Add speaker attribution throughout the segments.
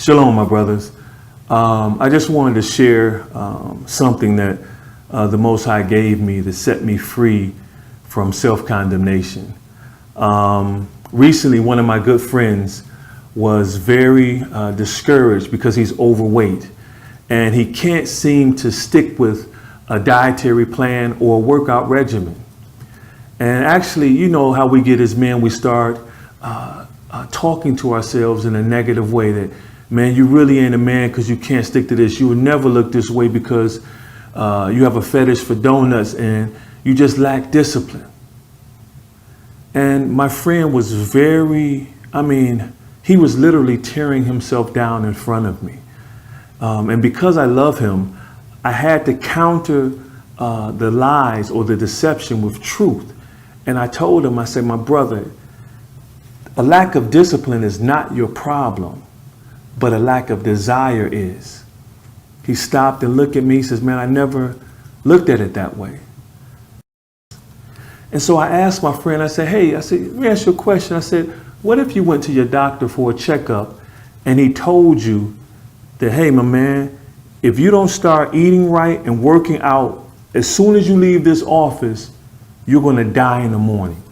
Speaker 1: Shalom, my brothers. I just wanted to share something that the Most High gave me to set me free from self-condemnation. Recently, one of my good friends was very discouraged because he's overweight and he can't seem to stick with a dietary plan or a workout regimen. And actually, you know how we get as men, we start talking to ourselves in a negative way that, man, you really ain't a man because you can't stick to this. You will never look this way because you have a fetish for donuts and you just lack discipline. And my friend was he was literally tearing himself down in front of me. And because I love him, I had to counter the lies or the deception with truth. And I told him, I said, my brother, a lack of discipline is not your problem, but a lack of desire is. He stopped and looked at me. He says, man, I never looked at it that way. And so I asked my friend, I said, let me ask you a question. I said, what if you went to your doctor for a checkup and he told you that, hey, my man, if you don't start eating right and working out, as soon as you leave this office, you're going to die in the morning.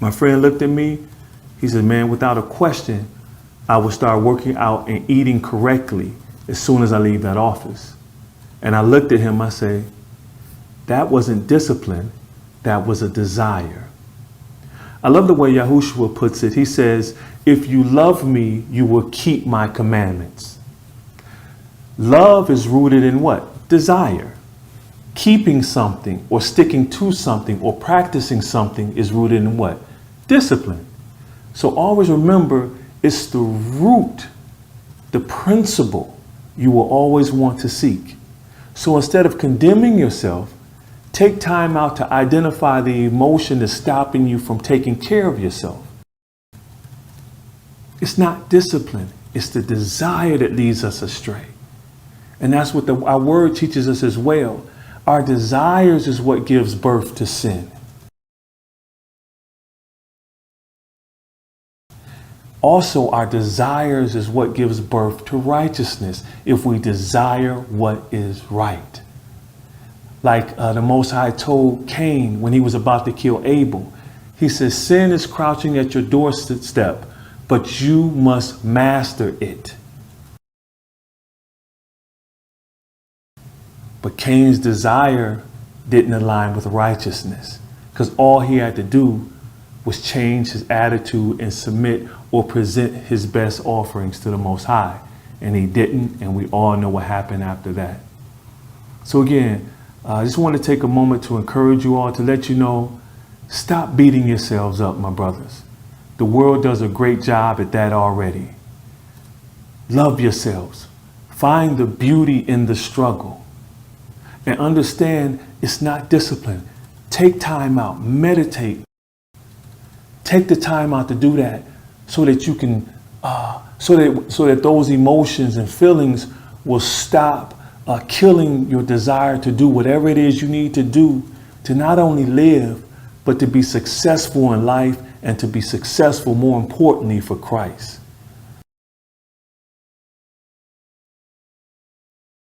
Speaker 1: My friend looked at me. He said, man, without a question, I would start working out and eating correctly as soon as I leave that office. And I looked at him, I say, that wasn't discipline, that was a desire. I love the way Yahushua puts it. He says, if you love me, you will keep my commandments. Love is rooted in what? Desire. Keeping something or sticking to something or practicing something is rooted in what? Discipline. So always remember, it's the root, the principle you will always want to seek. So instead of condemning yourself, take time out to identify the emotion that's stopping you from taking care of yourself. It's not discipline, it's the desire that leads us astray. And that's what our word teaches us as well. Our desires is what gives birth to sin. Also, our desires is what gives birth to righteousness if we desire what is right. Like the Most High told Cain when he was about to kill Abel, he says, sin is crouching at your doorstep, but you must master it. But Cain's desire didn't align with righteousness because all he had to do was change his attitude and submit or present his best offerings to the Most High. And he didn't, and we all know what happened after that. So again, I just want to take a moment to encourage you all, to let you know, stop beating yourselves up, my brothers. The world does a great job at that already. Love yourselves. Find the beauty in the struggle. And understand it's not discipline. Take time out, meditate. Take the time out to do that so that you can, so that those emotions and feelings will stop killing your desire to do whatever it is you need to do to not only live, but to be successful in life and to be successful, more importantly, for Christ.